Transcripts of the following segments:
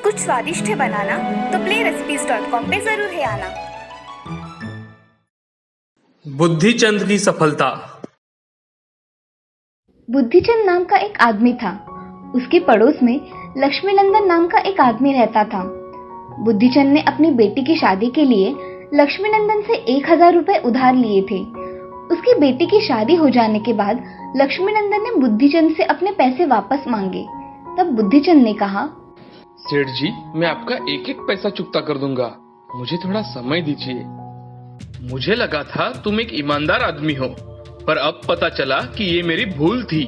कुछ स्वादिष्ट है बनाना तो playrecipes.com पे जरूर है आना। बुद्धिचंद की सफलता। बुद्धिचंद नाम का एक आदमी था। उसके पड़ोस में लक्ष्मीनंदन नाम का एक आदमी रहता था। बुद्धिचंद ने अपनी बेटी की शादी के लिए लक्ष्मीनंदन से 1000 रुपए उधार लिए थे। उसकी बेटी की शादी हो जाने के बाद लक्ष्मीनंदन ने बुद्धिचंद से अपने पैसे वापस मांगे। तब बुद्धिचंद ने कहा, सेठ जी, मैं आपका एक एक पैसा चुकता कर दूंगा, मुझे थोड़ा समय दीजिए। मुझे लगा था तुम एक ईमानदार आदमी हो, पर अब पता चला कि ये मेरी भूल थी।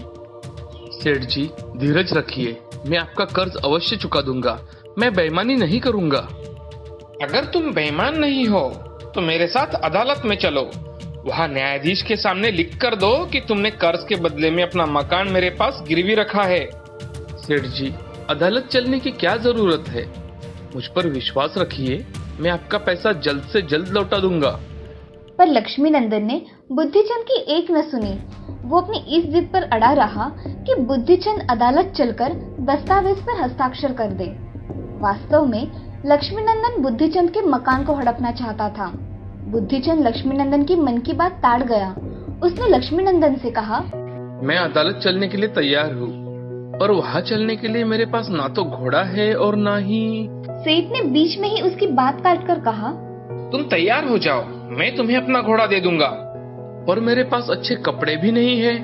सेठ जी, धीरज रखिए, मैं आपका कर्ज अवश्य चुका दूंगा, मैं बेईमानी नहीं करूंगा। अगर तुम बेईमान नहीं हो तो मेरे साथ अदालत में चलो, वहाँ न्यायाधीश के सामने लिख कर दो कि तुमने कर्ज के बदले में अपना मकान मेरे पास गिरवी रखा है। सेठ जी, अदालत चलने की क्या जरूरत है, मुझ पर विश्वास रखिए, मैं आपका पैसा जल्द से जल्द लौटा दूंगा। पर लक्ष्मीनंदन ने बुद्धिचंद की एक न सुनी। वो अपनी इस जिद पर अड़ा रहा कि बुद्धिचंद अदालत चलकर दस्तावेज पर हस्ताक्षर कर दे। वास्तव में लक्ष्मीनंदन बुद्धिचंद के मकान को हड़पना चाहता था। बुद्धिचंद लक्ष्मीनंदन की मन की बात ताड़ गया। उसने लक्ष्मीनंदन से कहा, मैं अदालत चलने के लिए तैयार हूँ, और वहाँ चलने के लिए मेरे पास ना तो घोड़ा है और ना ही। सेठ ने बीच में ही उसकी बात काटकर कहा, तुम तैयार हो जाओ, मैं तुम्हें अपना घोड़ा दे दूंगा, पर मेरे पास अच्छे कपड़े भी नहीं है।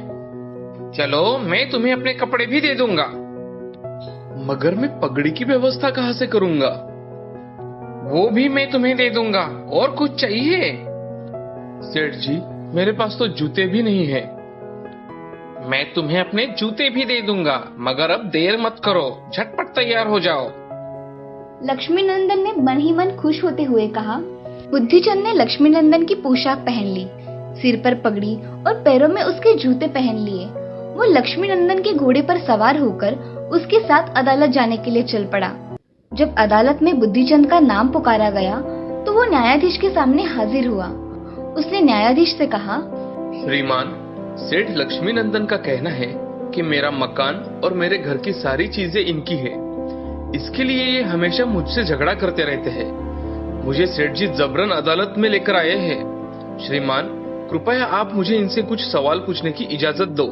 चलो, मैं तुम्हें अपने कपड़े भी दे दूंगा, मगर मैं पगड़ी की व्यवस्था कहाँ से करूंगा? वो भी मैं तुम्हें दे दूंगा। और कुछ चाहिए? सेठ जी, मेरे पास तो जूते भी नहीं है। मैं तुम्हें अपने जूते भी दे दूंगा, मगर अब देर मत करो, झटपट तैयार हो जाओ। लक्ष्मीनंदन ने मन ही मन खुश होते हुए कहा। बुद्धिचंद ने लक्ष्मीनंदन की पोशाक पहन ली, सिर पर पगड़ी और पैरों में उसके जूते पहन लिए। वो लक्ष्मीनंदन के घोड़े पर सवार होकर उसके साथ अदालत जाने के लिए चल पड़ा। जब अदालत में बुद्धिचंद का नाम पुकारा गया तो वो न्यायाधीश के सामने हाजिर हुआ। उसने न्यायाधीश से कहा, श्रीमान, सेठ लक्ष्मीनंदन का कहना है कि मेरा मकान और मेरे घर की सारी चीजें इनकी है। इसके लिए ये हमेशा मुझसे झगड़ा करते रहते हैं। मुझे सेठ जी जबरन अदालत में लेकर आए हैं। श्रीमान, कृपया आप मुझे इनसे कुछ सवाल पूछने की इजाजत दो।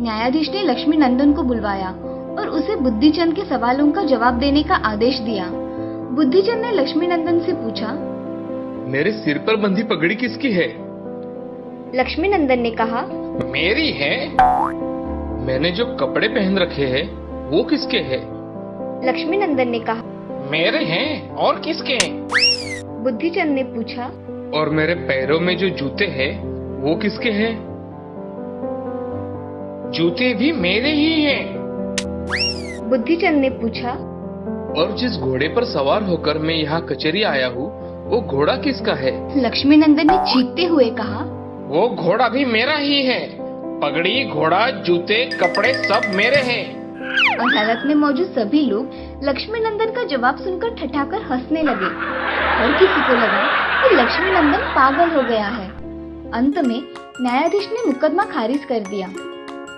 न्यायाधीश ने लक्ष्मीनंदन को बुलवाया और उसे बुद्धिचंद के सवालों का जवाब देने का आदेश दिया। बुद्धिचंद ने लक्ष्मीनंदन से पूछा, मेरे सिर पर बंधी पगड़ी किसकी है? लक्ष्मीनंदन ने कहा, मेरी है। मैंने जो कपड़े पहन रखे हैं वो किसके हैं? लक्ष्मीनंदन ने कहा, मेरे हैं। और किसके हैं? बुद्धिचंद ने पूछा, और मेरे पैरों में जो जूते हैं वो किसके हैं? जूते भी मेरे ही हैं। बुद्धिचंद ने पूछा, और जिस घोड़े पर सवार होकर मैं यहाँ कचहरी आया हूँ वो घोड़ा किसका है? लक्ष्मीनंदन ने चीखते हुए कहा, वो घोड़ा भी मेरा ही है। पगड़ी, घोड़ा, जूते, कपड़े सब मेरे हैं। अदालत में मौजूद सभी लोग लक्ष्मीनंदन का जवाब सुनकर ठठाकर हंसने लगे। हर किसी को लगा कि लक्ष्मीनंदन पागल हो गया है। अंत में न्यायाधीश ने मुकदमा खारिज कर दिया।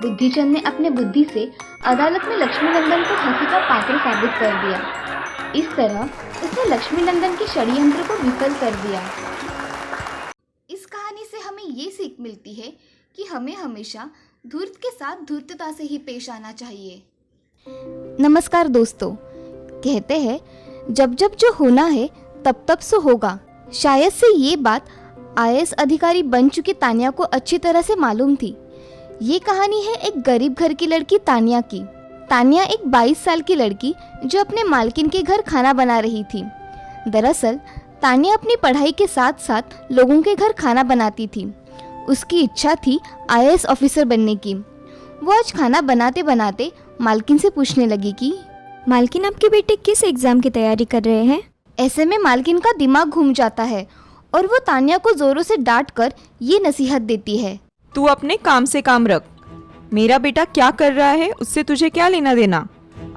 बुद्धिचंद ने अपने बुद्धि से अदालत में लक्ष्मीनंदन को हंसी का पात्र साबित कर दिया। इस तरह उसने लक्ष्मीनंदन के षड्यंत्र को विफल कर दिया। इस कहानी से हमें ये सीख मिलती है कि हमें हमेशा धूर्त के साथ धूर्तता से ही पेश आना चाहिए। नमस्कार दोस्तों, कहते हैं जब जब जो होना है तब तब सो होगा। शायद से ये बात IAS अधिकारी बन चुकी तानिया को अच्छी तरह से मालूम थी। ये कहानी है एक गरीब घर की लड़की तानिया की। तानिया एक 22 साल की लड़की जो अपने मालकिन के घर खाना बना रही थी। दरअसल तानिया अपनी पढ़ाई के साथ साथ लोगों के घर खाना बनाती थी। उसकी इच्छा थी IAS ऑफिसर बनने की। वो आज खाना बनाते बनाते मालकिन से पूछने लगी कि मालकिन, आपके बेटे किस एग्जाम की तैयारी कर रहे हैं? ऐसे में मालकिन का दिमाग घूम जाता है और वो तानिया को जोरों से डांट कर ये नसीहत देती है, तू अपने काम से काम रख। मेरा बेटा क्या कर रहा है उससे तुझे क्या लेना देना?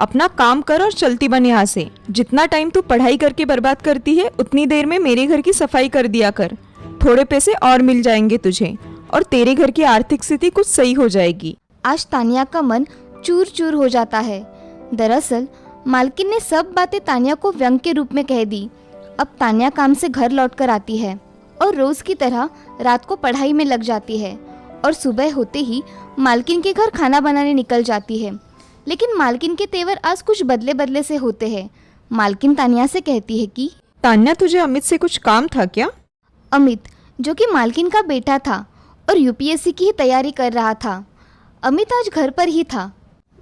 अपना काम कर और चलती बन यहाँ से। जितना टाइम तू पढ़ाई करके बर्बाद करती है उतनी देर में मेरे घर की सफाई कर दिया कर। थोड़े पैसे और मिल जाएंगे तुझे, और तेरे घर की आर्थिक स्थिति कुछ सही हो जाएगी। आज तानिया का मन चूर चूर हो जाता है। दरअसल मालकिन ने सब बातें तानिया को व्यंग के रूप में कह दी। अब तानिया काम से घर लौटकर आती है और रोज की तरह रात को पढ़ाई में लग जाती है और सुबह होते ही मालकिन के घर खाना बनाने निकल जाती है। लेकिन मालकिन के तेवर आज कुछ बदले बदले से होते हैं। मालकिन तानिया से कहती है कि तान्या, तुझे अमित से कुछ काम था क्या? अमित, जो कि मालकिन का बेटा था और यूपीएससी की ही तैयारी कर रहा था, अमित आज घर पर ही था।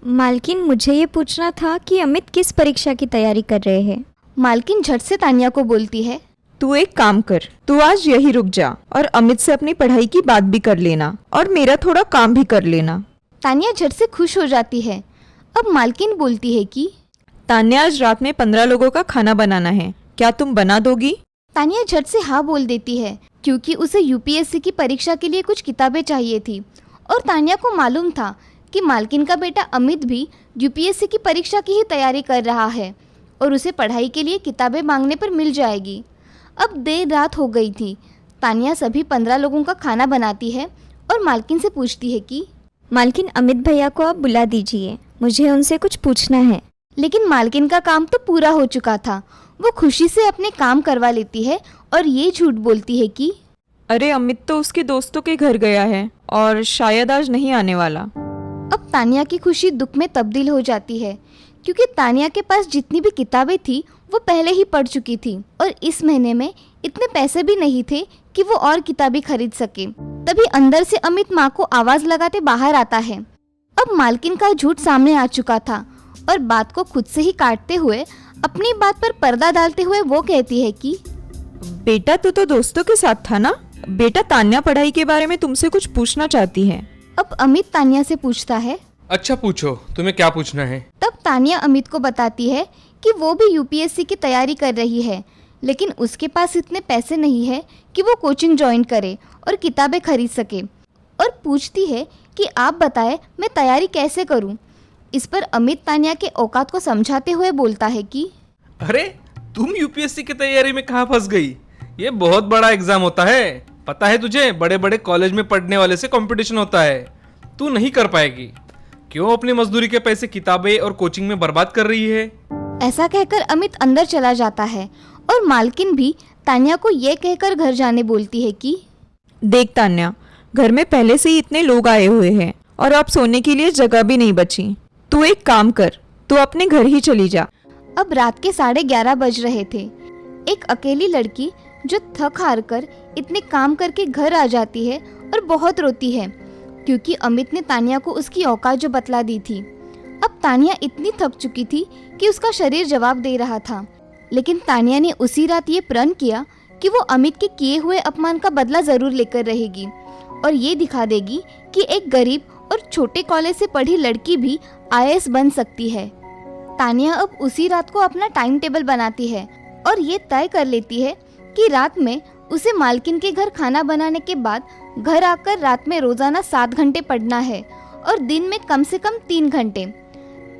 मालकिन, मुझे ये पूछना था कि अमित किस परीक्षा की तैयारी कर रहे हैं? मालकिन झट से तानिया को बोलती है, तू एक काम कर, तू आज यही रुक जा और अमित से अपनी पढ़ाई की बात भी कर लेना और मेरा थोड़ा काम भी कर लेना। तानिया झट से खुश हो जाती है। अब मालकिन बोलती है कि तान्या, आज रात में 15 लोगों का खाना बनाना है, क्या तुम बना दोगी? तानिया झट से हाँ बोल देती है क्योंकि उसे यूपीएससी की परीक्षा के लिए कुछ किताबें चाहिए थी और तानिया को मालूम था कि मालकिन का बेटा अमित भी यूपीएससी की परीक्षा की ही तैयारी कर रहा है और उसे पढ़ाई के लिए किताबें मांगने पर मिल जाएगी। अब देर रात हो गई थी। तानिया सभी 15 लोगों का खाना बनाती है और मालकिन से पूछती है कि मालकिन, अमित भैया को आप बुला दीजिए, मुझे उनसे कुछ पूछना है। लेकिन मालकिन का काम तो पूरा हो चुका था। वो खुशी से अपने काम करवा लेती है और ये झूठ बोलती है कि अरे, अमित तो उसके दोस्तों के घर गया है और शायद आज नहीं आने वाला। अब तानिया की खुशी दुख में तब्दील हो जाती है क्योंकि तानिया के पास जितनी भी किताबें थी वो पहले ही पढ़ चुकी थी और इस महीने में इतने पैसे भी नहीं थे कि वो और किताबें खरीद सके। तभी अंदर से अमित माँ को आवाज लगाते बाहर आता है। अब मालकिन का झूठ सामने आ चुका था और बात को खुद से ही काटते हुए अपनी बात पर पर्दा डालते हुए वो कहती है कि बेटा, तू तो दोस्तों के साथ था ना? बेटा, तान्या पढ़ाई के बारे में तुमसे कुछ पूछना चाहती है। अब अमित तानिया से पूछता है। अच्छा, पूछो, तुम्हें क्या पूछना है? तब तानिया अमित को बताती है कि वो भी यूपीएससी की तैयारी कर रही है लेकिन उसके पास इतने पैसे नहीं है कि वो कोचिंग ज्वाइन करे और किताबें खरीद सके और पूछती है कि आप बताएं मैं तैयारी कैसे करूं। इस पर अमित तानिया के औकात को समझाते हुए बोलता है कि अरे, तुम यूपीएससी की तैयारी में कहाँ फंस गई? ये बहुत बड़ा एग्जाम होता है, पता है तुझे? बड़े बड़े कॉलेज में पढ़ने वाले से कंपटीशन होता है। तू नहीं कर पाएगी। क्यों अपनी मजदूरी के पैसे किताबें और कोचिंग में बर्बाद कर रही है? ऐसा कहकर अमित अंदर चला जाता है और मालकिन भी तानिया को ये कहकर घर जाने बोलती है कि देख तान्या, घर में पहले से ही इतने लोग आए हुए हैं और अब सोने के लिए जगह भी नहीं बची। तू एक काम कर, तू अपने घर ही चली जा। अब रात के 11:30 बज रहे थे। एक अकेली लड़की जो थक हार कर इतने काम करके घर आ जाती है और बहुत रोती है क्योंकि अमित ने तानिया को उसकी औकात जो बतला दी थी। अब तानिया इतनी थक चुकी थी कि उसका शरीर जवाब दे रहा था, लेकिन तानिया ने उसी रात ये प्रण किया कि वो अमित के किए हुए अपमान का बदला जरूर लेकर रहेगी और ये दिखा देगी कि एक गरीब और छोटे कॉलेज से पढ़ी लड़की भी आईएएस बन सकती है। तानिया अब उसी रात को अपना टाइम टेबल बनाती है और ये तय कर लेती है कि रात में उसे मालकिन के घर खाना बनाने के बाद घर आकर रात में रोजाना 7 घंटे पढ़ना है और दिन में कम से कम 3 घंटे।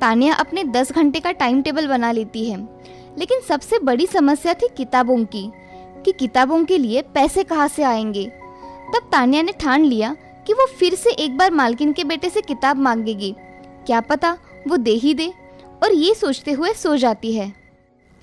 तानिया अपने 10 घंटे का टाइम टेबल बना लेती है, लेकिन सबसे बड़ी समस्या थी किताबों की कि किताबों के लिए पैसे कहाँ से आएंगे। तब तानिया ने ठान लिया कि वो फिर से एक बार मालकिन के बेटे से किताब मांगेगी, क्या पता वो दे ही दे, और ये सोचते हुए सो जाती है।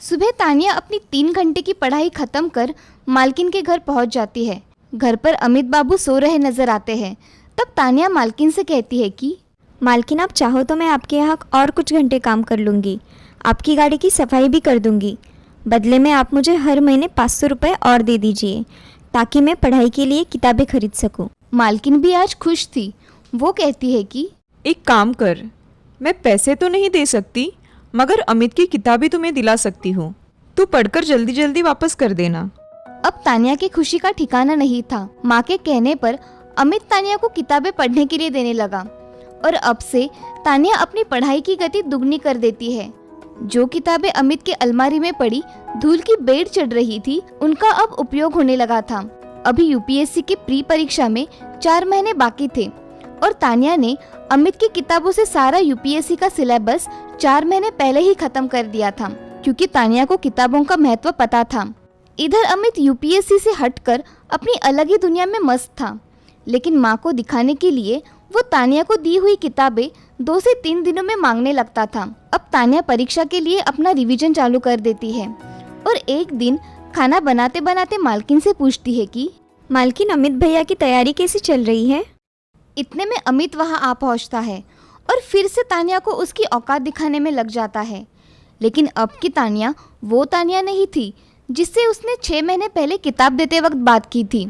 सुबह तानिया अपनी 3 घंटे की पढ़ाई खत्म कर मालकिन के घर पहुंच जाती है। घर पर अमित बाबू सो रहे नजर आते हैं। तब तानिया मालकिन से कहती है कि मालकिन, आप चाहो तो मैं आपके यहाँ और कुछ घंटे काम कर लूँगी, आपकी गाड़ी की सफाई भी कर दूँगी। बदले में आप मुझे हर महीने 500 रुपये और दे दीजिए ताकि मैं पढ़ाई के लिए किताबें खरीद सकूँ। मालकिन भी आज खुश थी। वो कहती है कि एक काम कर, मैं पैसे तो नहीं दे सकती मगर अमित की किताबें तुम्हें दिला सकती हूँ। तू पढ़कर जल्दी जल्दी वापस कर देना। अब तानिया की खुशी का ठिकाना नहीं था। माँ के कहने पर अमित तानिया को किताबें पढ़ने के लिए देने लगा और अब से तानिया अपनी पढ़ाई की गति दुगनी कर देती है। जो किताबें अमित के अलमारी में पड़ी धूल की बेड़ चढ़ रही थी, उनका अब उपयोग होने लगा था। अभी यूपीएससी की प्री परीक्षा में 4 महीने बाकी थे और तानिया ने अमित की किताबों से सारा यूपीएससी का सिलेबस 4 महीने पहले ही खत्म कर दिया था, क्योंकि तानिया को किताबों का महत्व पता था। इधर अमित यूपीएससी से हटकर अपनी अलग ही दुनिया में मस्त था, लेकिन माँ को दिखाने के लिए वो तानिया को दी हुई किताबें 2 से 3 दिनों में मांगने लगता था। अब तानिया परीक्षा के लिए अपना रिवीजन चालू कर देती है और एक दिन खाना बनाते बनाते मालकिन से पूछती है कि मालकिन, अमित भैया की तैयारी कैसी चल रही है? इतने में अमित वहाँ आ पहुँचता है और फिर से तानिया को उसकी औकात दिखाने में लग जाता है। लेकिन अब की तानिया वो तानिया नहीं थी जिससे उसने 6 महीने पहले किताब देते वक्त बात की थी।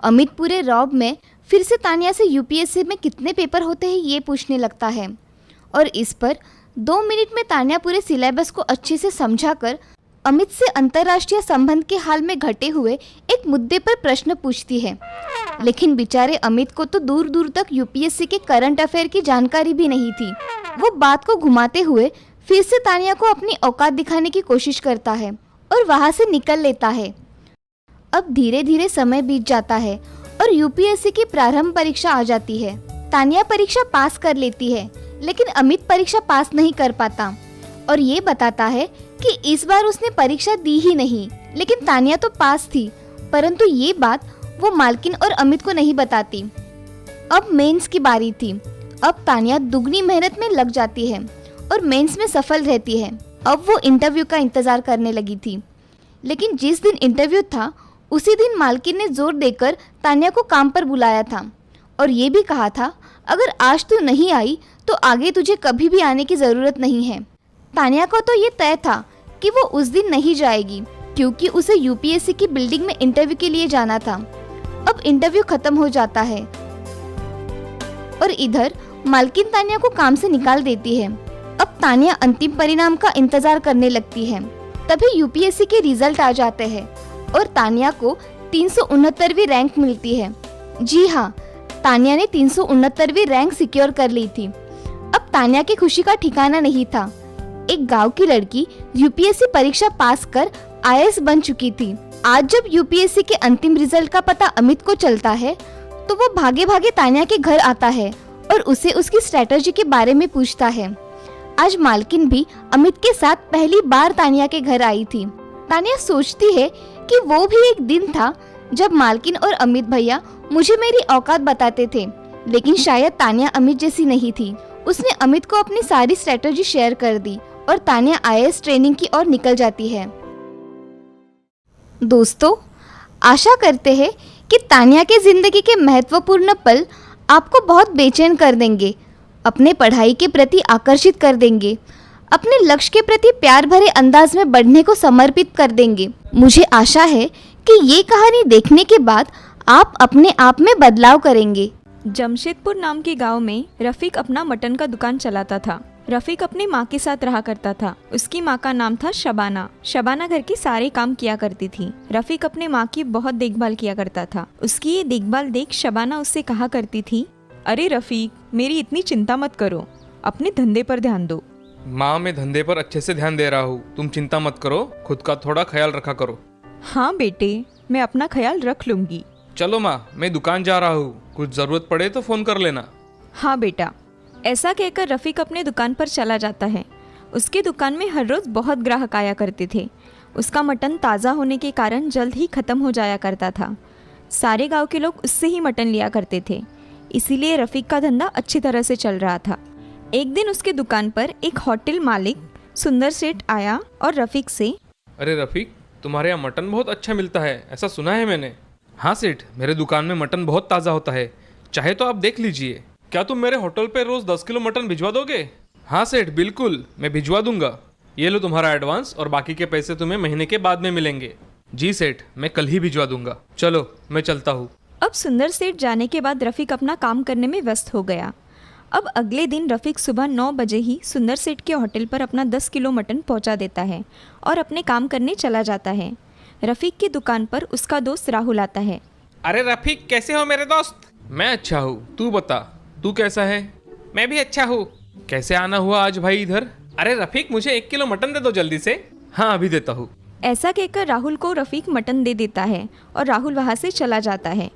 अमित पूरे रौब में फिर से तानिया से यूपीएससी में कितने पेपर होते हैं ये पूछने लगता है और इस पर 2 मिनट में तानिया पूरे सिलेबस को अच्छे से समझाकर अमित से अंतर्राष्ट्रीय संबंध के हाल में घटे हुए एक मुद्दे पर प्रश्न पूछती है। लेकिन बेचारे अमित को तो दूर दूर तक यूपीएससी के करंट अफेयर की जानकारी भी नहीं थी। वो बात को घुमाते हुए फिर से तानिया को अपनी औकात दिखाने की कोशिश करता है और वहाँ से निकल लेता है। अब धीरे धीरे समय बीत जाता है और यूपीएससी की प्रारंभ परीक्षा आ जाती है। तानिया परीक्षा पास कर लेती है लेकिन अमित परीक्षा पास नहीं कर पाता और ये बताता है कि इस बार उसने परीक्षा दी ही नहीं। लेकिन तानिया तो पास थी, परंतु ये बात वो मालकिन और अमित को नहीं बताती। अब मेंस की बारी थी। अब तानिया दुगनी मेहनत में लग जाती है और मेंस में सफल रहती है। अब वो इंटरव्यू का इंतजार करने लगी थी। लेकिन जिस दिन इंटरव्यू था उसी दिन मालकिन ने जोर देकर तानिया को काम पर बुलाया था और ये भी कहा था, अगर आज तू नहीं आई तो आगे तुझे कभी भी आने की ज़रूरत नहीं है। तानिया को तो ये तय था कि वो उस दिन नहीं जाएगी क्योंकि उसे यूपीएससी की बिल्डिंग में इंटरव्यू के लिए जाना था। अब इंटरव्यू खत्म हो जाता है और इधर मालकिन तानिया को काम से निकाल देती है। अब तानिया अंतिम परिणाम का इंतजार करने लगती है। तभी यूपीएससी के रिजल्ट आ जाते हैं और तानिया को 369वीं रैंक मिलती है। जी हाँ, तानिया ने 369वीं रैंक सिक्योर कर ली थी। अब तानिया की खुशी का ठिकाना नहीं था। एक गांव की लड़की यूपीएससी परीक्षा पास कर आईएएस बन चुकी थी। आज जब यूपीएससी के अंतिम रिजल्ट का पता अमित को चलता है तो वो भागे भागे तानिया के घर आता है और उसे उसकी स्ट्रेटजी के बारे में पूछता है। आज मालकिन भी अमित के साथ पहली बार तानिया के घर आई थी। तानिया सोचती है कि वो भी एक दिन था जब मालकिन और अमित भैया मुझे मेरी औकात बताते थे, लेकिन शायद तानिया अमित जैसी नहीं थी। उसने अमित को अपनी सारी स्ट्रेटजी शेयर कर दी और तानिया आईएएस ट्रेनिंग की ओर निकल जाती है। दोस्तों, आशा करते हैं कि तानिया के जिंदगी के महत्वपूर्ण पल आपको बहुत बेचैन कर देंगे, अपने पढ़ाई के प्रति आकर्षित कर देंगे, अपने लक्ष्य के प्रति प्यार भरे अंदाज में बढ़ने को समर्पित कर देंगे। मुझे आशा है कि ये कहानी देखने के बाद आप अपने आप में बदलाव करेंगे। जमशेदपुर नाम के गांव में रफीक अपना मटन का दुकान चलाता था। रफीक अपनी माँ के साथ रहा करता था। उसकी माँ का नाम था शबाना। शबाना घर के सारे काम किया करती थी। रफीक अपने माँ की बहुत देखभाल किया करता था। उसकी ये देखभाल देख शबाना उससे कहा करती थी, अरे रफीक, मेरी इतनी चिंता मत करो, अपने धंधे पर ध्यान दो। माँ, मैं धंधे पर अच्छे से ध्यान दे रहा हूँ, तुम चिंता मत करो, खुद का थोड़ा ख्याल रखा करो। हाँ बेटे, मैं अपना ख्याल रख लूंगी। चलो माँ, मैं दुकान जा रहा हूँ, कुछ ज़रूरत पड़े तो फ़ोन कर लेना। हाँ बेटा। ऐसा कहकर रफीक अपने दुकान पर चला जाता है। उसकी दुकान में हर रोज़ बहुत ग्राहक आया करते थे। उसका मटन ताज़ा होने के कारण जल्द ही ख़त्म हो जाया करता था। सारे गांव के लोग उससे ही मटन लिया करते थे, इसीलिए रफीक का धंधा अच्छी तरह से चल रहा था। एक दिन उसके दुकान पर एक होटल मालिक सुंदर सेठ आया और रफीक से, अरे रफीक, तुम्हारे यहाँ मटन बहुत अच्छा मिलता है, ऐसा सुना है मैंने। हाँ सेठ, मेरे दुकान में मटन बहुत ताज़ा होता है, चाहे तो आप देख लीजिए। क्या तुम मेरे होटल पे रोज़ 10 किलो मटन भिजवा दोगे? हाँ सेठ, बिल्कुल, मैं भिजवा दूंगा। ये लो तुम्हारा एडवांस और बाकी के पैसे तुम्हें महीने के बाद में मिलेंगे। जी सेठ, मैं कल ही भिजवा दूंगा। चलो, मैं चलता हूँ। अब सुंदर सेठ जाने के बाद रफीक अपना काम करने में व्यस्त हो गया। अब अगले दिन रफीक सुबह 9 बजे ही सुंदर सेठ के होटल पर अपना 10 किलो मटन पहुंचा देता है और अपने काम करने चला जाता है। रफीक की दुकान पर उसका दोस्त राहुल आता है। अरे रफीक, कैसे हो मेरे दोस्त? मैं अच्छा हूँ, तू बता, तू कैसा है? मैं भी अच्छा हूँ। कैसे आना हुआ आज भाई इधर? अरे रफीक, मुझे 1 किलो मटन दे दो जल्दी से। हाँ, अभी देता हूँ। ऐसा कहकर राहुल को रफीक मटन दे देता है और राहुल वहाँ से चला जाता है।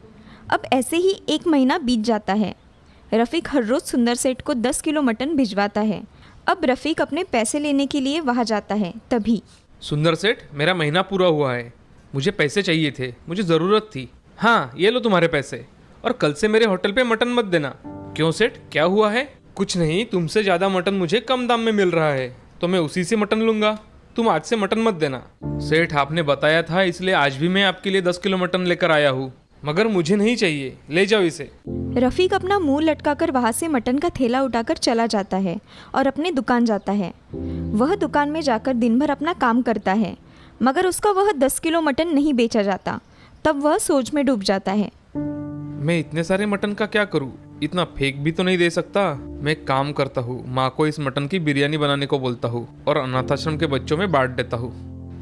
अब ऐसे ही 1 महीना बीत जाता है। रफीक हर रोज़ सुंदर सेठ को 10 किलो मटन भिजवाता है। अब रफीक अपने पैसे लेने के लिए वहाँ जाता है। तभी, सुंदर सेठ, मेरा महीना पूरा हुआ है, मुझे पैसे चाहिए थे, मुझे ज़रूरत थी। हाँ, ये लो तुम्हारे पैसे। और कल से मेरे होटल पे मटन मत देना। क्यों सेठ, क्या हुआ है? कुछ नहीं, तुमसे ज्यादा मटन मुझे कम दाम में मिल रहा है तो मैं उसी से मटन लूंगा। तुम आज से मटन मत देना। सेठ, आपने बताया था इसलिए आज भी मैं आपके लिए 10 किलो मटन लेकर आया हूँ, मगर मुझे नहीं चाहिए, ले जाओ इसे। रफ़ीक अपना मुंह लटकाकर वहाँ से मटन का थैला उठाकर चला जाता है और अपने दुकान जाता है। वह दुकान में जाकर दिन भर अपना काम करता है, मगर उसका वह 10 किलो मटन नहीं बेचा जाता। तब वह सोच में डूब जाता है। मैं इतने सारे मटन का क्या करूँ? इतना फेंक भी तो नहीं दे सकता। मैं एक काम करता हूँ, माँ को इस मटन की बिरयानी बनाने को बोलता हूँ और अनाथ आश्रम के बच्चों में बांट देता हूँ।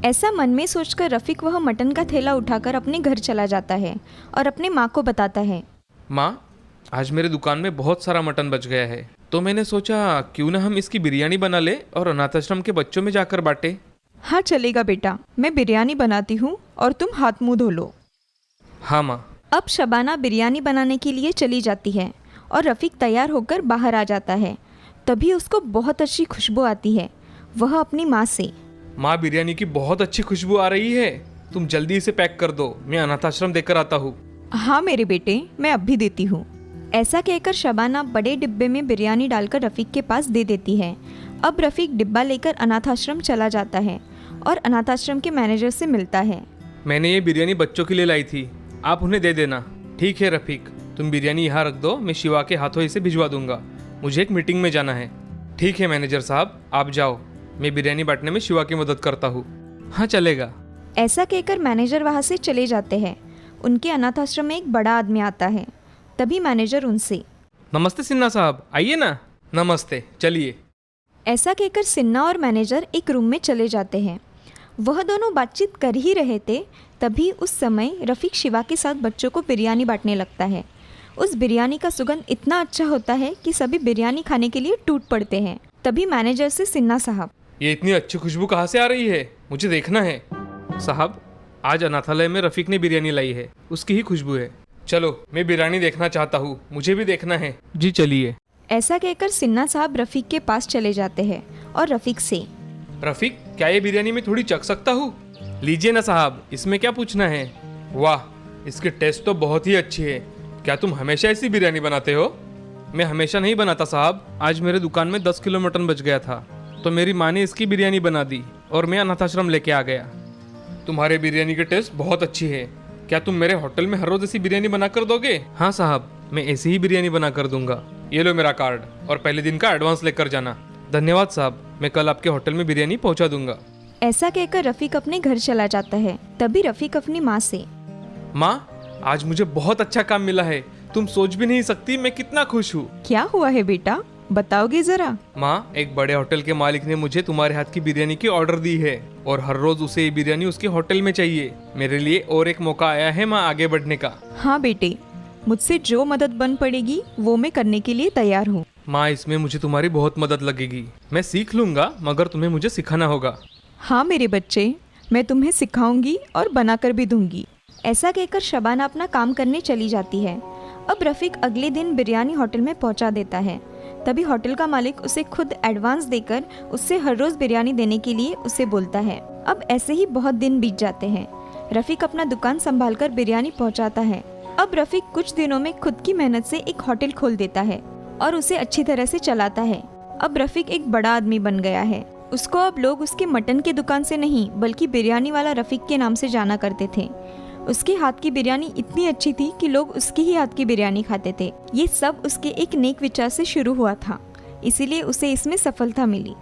ऐसा मन में सोचकर रफ़ीक वह मटन का थैला उठाकर अपने घर चला जाता है और अपने माँ को बताता है। माँ, आज मेरे दुकान में बहुत सारा मटन बच गया है, तो मैंने सोचा क्यों ना हम इसकी बिरयानी बना ले और अनाथ आश्रम के बच्चों में जाकर बांटे। हाँ चलेगा बेटा, मैं बिरयानी बनाती हूँ और तुम हाथ मुँह धो लो। हाँ माँ। अब शबाना बिरयानी बनाने के लिए चली जाती है और रफ़ीक तैयार होकर बाहर आ जाता है। तभी उसको बहुत अच्छी खुशबू आती है। वह अपनी माँ से, माँ, बिरयानी की बहुत अच्छी खुशबू आ रही है, तुम जल्दी इसे पैक कर दो, मैं अनाथ आश्रम देकर आता हूँ। हाँ मेरे बेटे, मैं अब भी देती हूँ। ऐसा कहकर शबाना बड़े डिब्बे में बिरयानी डालकर रफ़ीक के पास दे देती है। अब रफ़ीक डिब्बा लेकर अनाथ आश्रम चला जाता है और अनाथ आश्रम के मैनेजर से मिलता है। मैंने ये बिरयानी बच्चों के लिए लाई थी, आप उन्हें दे देना। ठीक है रफ़ीक, तुम बिरयानी यहाँ रख दो, मैं शिवा के हाथों इसे भिजवा दूंगा, मुझे एक मीटिंग में जाना है। ठीक है मैनेजर साहब, आप जाओ, मैं बिरयानी बांटने में शिवा की मदद करता हूँ। हाँ चलेगा। ऐसा कहकर मैनेजर वहाँ से चले जाते हैं। उनके अनाथ आश्रम में एक बड़ा आदमी आता है। तभी मैनेजर उनसे, नमस्ते सिन्हा साहब, आइए ना। नमस्ते, चलिए। ऐसा कहकर सिन्हा और मैनेजर एक रूम में चले जाते हैं। वह दोनों बातचीत कर ही रहे थे, तभी उस समय रफ़ीक शिवा के साथ बच्चों को बिरयानी बांटने लगता है। उस बिरयानी का सुगंध इतना अच्छा होता है कि सभी बिरयानी खाने के लिए टूट पड़ते हैं। तभी मैनेजर से, सिन्हा साहब, ये इतनी अच्छी खुशबू कहाँ से आ रही है? मुझे देखना है। साहब, आज अनाथालय में रफ़ीक ने बिरयानी लाई है, उसकी ही खुशबू है। चलो, मैं बिरयानी देखना चाहता हूँ, मुझे भी देखना है। जी चलिए। ऐसा कहकर सिन्हा साहब रफ़ीक के पास चले जाते हैं और रफ़ीक से, रफ़ीक, क्या ये बिरयानी में थोड़ी चख सकता हूँ? लीजिए ना साहब, इसमें क्या पूछना है। वाह, इसकी टेस्ट तो बहुत ही अच्छी है। क्या तुम हमेशा ऐसी बिरयानी बनाते हो? मैं हमेशा नहीं बनाता साहब, आज मेरे दुकान में 10 किलो मटन बच गया था तो मेरी माँ ने इसकी बिरयानी बना दी और मैं अनाथ आश्रम लेके आ गया। तुम्हारे बिरयानी की टेस्ट बहुत अच्छी है, क्या तुम मेरे होटल में हर रोज ऐसी बिरयानी बना कर दोगे? हाँ साहब, मैं ऐसी ही बिरयानी बना कर दूंगा। ये लो मेरा कार्ड और पहले दिन का एडवांस लेकर जाना। धन्यवाद साहब, मैं कल आपके होटल में बिरयानी पहुंचा दूंगा। ऐसा कहकर रफ़ीक अपने घर चला जाता है। तभी रफ़ीक अपनी माँ से, माँ, आज मुझे बहुत अच्छा काम मिला है, तुम सोच भी नहीं सकती मैं कितना खुश हूँ। क्या हुआ है बेटा, बताओगे जरा? माँ, एक बड़े होटल के मालिक ने मुझे तुम्हारे हाथ की बिरयानी की ऑर्डर दी है और हर रोज उसे ये बिरयानी उसके होटल में चाहिए। मेरे लिए और एक मौका आया है माँ आगे बढ़ने का। हाँ बेटे, मुझसे जो मदद बन पड़ेगी वो मैं करने के लिए तैयार हूँ। माँ, इसमें मुझे तुम्हारी बहुत मदद लगेगी। मैं सीख लूंगा, मगर तुम्हें मुझे सिखाना होगा। हाँ मेरे बच्चे, मैं तुम्हें सिखाऊंगी और बनाकर भी दूंगी। ऐसा कहकर शबाना अपना काम करने चली जाती है। अब रफ़ीक अगले दिन बिरयानी होटल में पहुंचा देता है। तभी होटल का मालिक उसे खुद एडवांस देकर उससे हर रोज बिरयानी देने के लिए उसे बोलता है। अब ऐसे ही बहुत दिन बीत जाते हैं। रफ़ीक अपना दुकान संभालकर बिरयानी पहुंचाता है। अब रफ़ीक कुछ दिनों में खुद की मेहनत से एक होटल खोल देता है और उसे अच्छी तरह से चलाता है। अब रफ़ीक एक बड़ा आदमी बन गया है। उसको अब लोग उसके मटन की दुकान से नहीं बल्कि बिरयानी वाला रफ़ीक के नाम से जाना करते थे। उसके हाथ की बिरयानी इतनी अच्छी थी कि लोग उसके ही हाथ की बिरयानी खाते थे। ये सब उसके एक नेक विचार से शुरू हुआ था, इसीलिए उसे इसमें सफलता मिली।